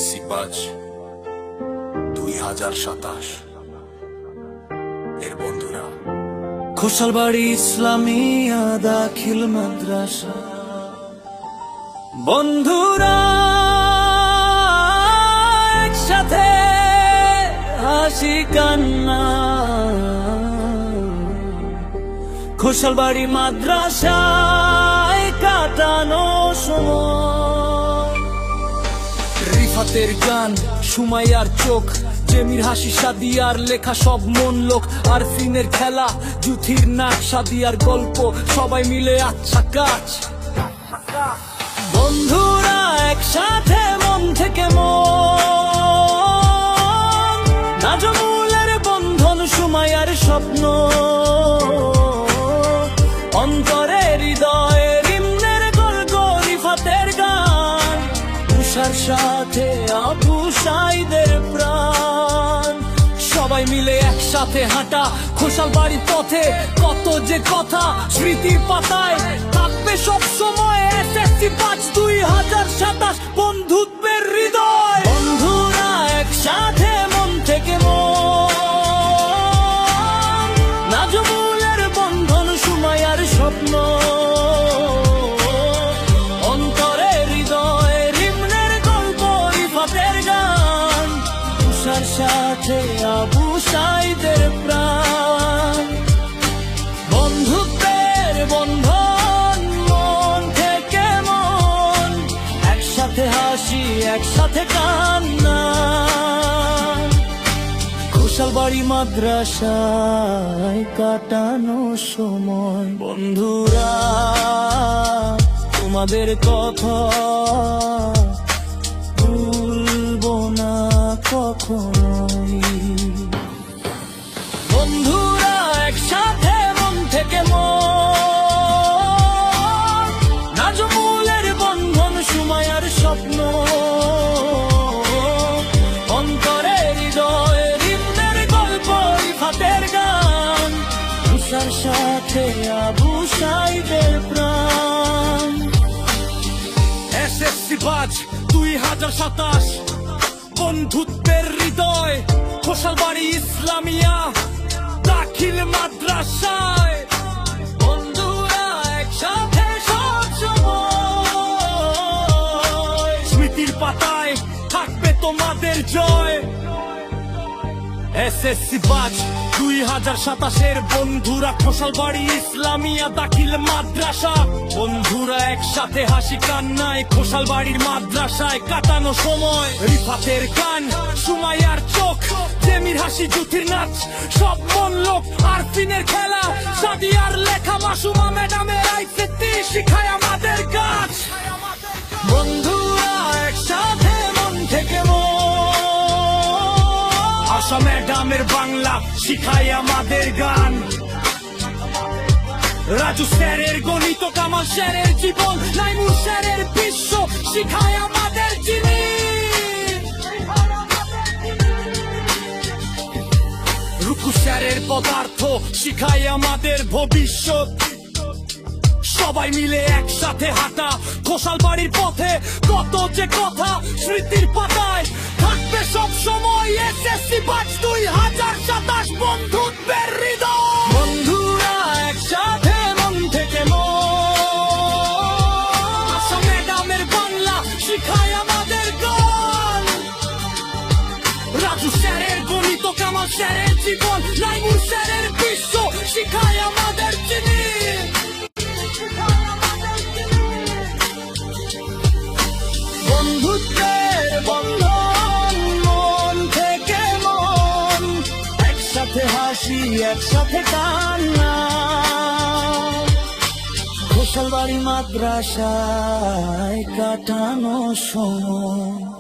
SSC 5 2027 এর বন্ধুরা। খোসালবাড়ি ইসলামিয়া দাখিল মাদ্রাসা বন্ধুরা একসাথে হাসি কান্না, খোসালবাড়ি মাদ্রাসায় কাটানো সময়। রিফাতের গান, সুমাইয়ার চোখ, জেমির হাসি, সাদিয়ার লেখা সব মন লোক, আর সিনের খেলা, জুথির নাচ, সাদিয়ার গল্প, সবাই মিলে আচ্ছা কাজ। বন্ধুরা একসাথে মন থেকে মন, নাজমুলের বন্ধন, সুমাইয়ার স্বপ্ন, অন্তরে হৃদয়ে রিমনের গল্প, রিফাতের গান, উষার সাথে আবু সাইদের প্রাণ। সবাই মিলে একসাথে হাঁটা খোসালবাড়ির পথে, কত যে কথা স্মৃতির পাতায় থাকবে সব সময়। SSC 5 2027 বন্ধুত্বের হৃদয়। বন্ধুরা একসাথে মন থেকে মন, নাজমুলের বন্ধন, সুমাইয়ার স্বপ্ন, অন্তরে হৃদয় রিমনের গল্প, রিফাতের গান, উষার সাথে আবু সাইদের প্রাণ। বন্ধুত্বের বন্ধন, মন থেকে মন, একসাথে হাসি একসাথে কান্না, খোসালবাড়ি মাদ্রাসায় কাটানো সময়। বন্ধুরা তোমাদের কথা ভুলবো না কখনোই। বন্ধুরা একসাথে মন থেকে মন, নাজমুলের বন্ধন, সুমাইয়ার স্বপ্ন, অন্তরে হৃদয় রিমনের গল্প, রিফাতের গান, উষার সাথে আবু সাইদের প্রাণ। SSC 5 2027 বন্ধুত্বের হৃদয়, খোসালবাড়ি ইসলামিয়া দাখিল মাদ্রাসায়। বন্ধুরা একসাথে সব সময়, স্মৃতির পাতায় থাকবে তোমাদের জয়। SSC 5 2027 বন্ধুরা, খোসালবাড়ি ইসলামিয়া দাখিল মাদ্রাসা। বন্ধুরা একসাথে হাসি কান্নায়, খোসালবাড়ির মাদ্রাসায় কাটানো সময়। রিফাতের গান, সুমাইয়ার চোখ, জেমির হাসি, জুথির নাচ, সব মন লোক, আর সিনের খেলা, সাদিয়ার লেখা, মাসুমা ম্যাডামের আইসিটি শিখায় আমাদের কাজ। বন্ধুরা একসাথে মন থেকে মন, আশা ম্যাডামের বাংলা শিখায় আমাদের গান, রাজু স্যারের গণিত, কামাল স্যারের জীবন, নাইমুর স্যারের বিশ্ব শিখায় আমাদের জিনিস, রুকু স্যারের পদার্থ শিখায় আমাদের ভবিষ্যৎ। সবাই মিলে একসাথে হাঁটা খোসালবাড়ির পথে, কত যে কথা স্মৃতির পাতায় থাকবে সব সময়। SSC 5 2027 বন্ধুত্বের হৃদয়। বন্ধুরা একসাথে মন থেকে মন, আশা ম্যাডামের বাংলা শিখায় আমাদের গান, রাজু স্যারের গণিত, কামাল স্যারের জীবন, নাইমুর স্যারের বিশ্ব শিখায় আমাদের জিনিস। বন্ধুত্বের বন্ধন, মন থেকে মন, একসাথে হাসি একসাথে কান্না, খোসালবাড়ি মাদ্রাসায় কাটানো সময়।